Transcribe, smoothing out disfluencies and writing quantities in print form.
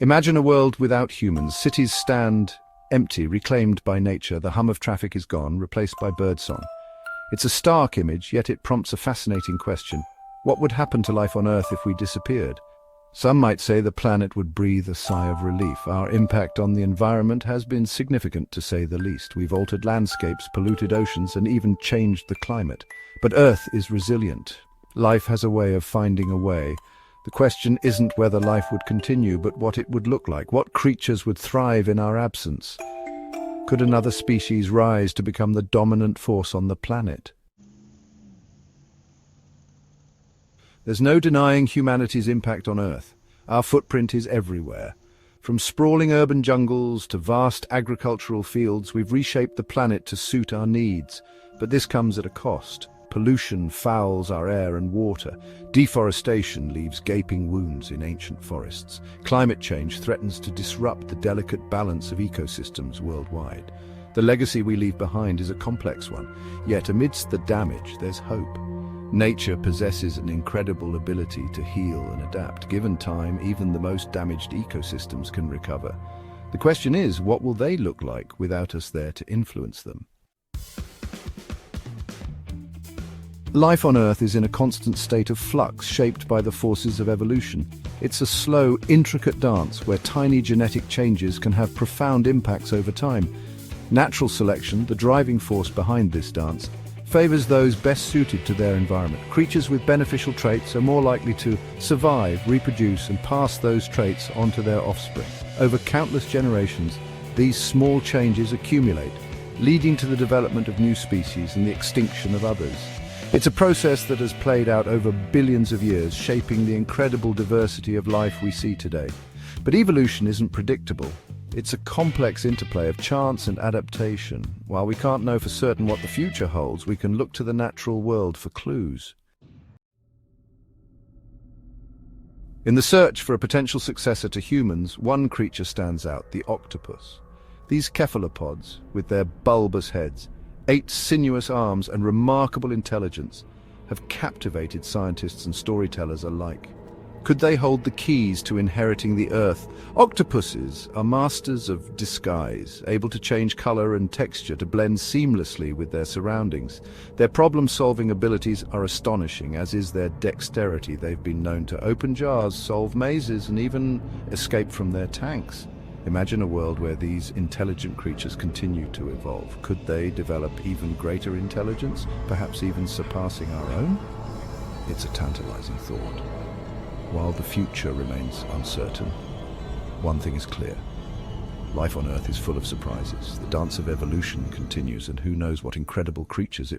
Imagine a world without humans. Cities stand empty, reclaimed by nature. The hum of traffic is gone, replaced by birdsong. It's a stark image, yet it prompts a fascinating question. What would happen to life on Earth if we disappeared? Some might say the planet would breathe a sigh of relief. Our impact on the environment has been significant, to say the least. We've altered landscapes, polluted oceans, and even changed the climate. But Earth is resilient. Life has a way of finding a way. The question isn't whether life would continue, but what it would look like. What creatures would thrive in our absence? Could another species rise to become the dominant force on the planet? There's no denying humanity's impact on Earth. Our footprint is everywhere. From sprawling urban jungles to vast agricultural fields, we've reshaped the planet to suit our needs. But this comes at a cost. Pollution fouls our air and water. Deforestation leaves gaping wounds in ancient forests. Climate change threatens to disrupt the delicate balance of ecosystems worldwide. The legacy we leave behind is a complex one, yet amidst the damage, there's hope. Nature possesses an incredible ability to heal and adapt. Given time, even the most damaged ecosystems can recover. The question is, what will they look like without us there to influence them? Life on Earth is in a constant state of flux, shaped by the forces of evolution. It's a slow, intricate dance where tiny genetic changes can have profound impacts over time. Natural selection, the driving force behind this dance, favors those best suited to their environment. Creatures with beneficial traits are more likely to survive, reproduce, and pass those traits on to their offspring. Over countless generations, these small changes accumulate, leading to the development of new species and the extinction of others. It's a process that has played out over billions of years, shaping the incredible diversity of life we see today. But evolution isn't predictable. It's a complex interplay of chance and adaptation. While we can't know for certain what the future holds, we can look to the natural world for clues. In the search for a potential successor to humans, one creature stands out, the octopus. These cephalopods, with their bulbous heads, 8 sinuous arms and remarkable intelligence, have captivated scientists and storytellers alike. Could they hold the keys to inheriting the Earth? Octopuses are masters of disguise, able to change color and texture to blend seamlessly with their surroundings. Their problem-solving abilities are astonishing, as is their dexterity. They've been known to open jars, solve mazes, and even escape from their tanks. Imagine a world where these intelligent creatures continue to evolve. Could they develop even greater intelligence, perhaps even surpassing our own? It's a tantalizing thought. While the future remains uncertain, one thing is clear. Life on Earth is full of surprises. The dance of evolution continues, and who knows what incredible creatures it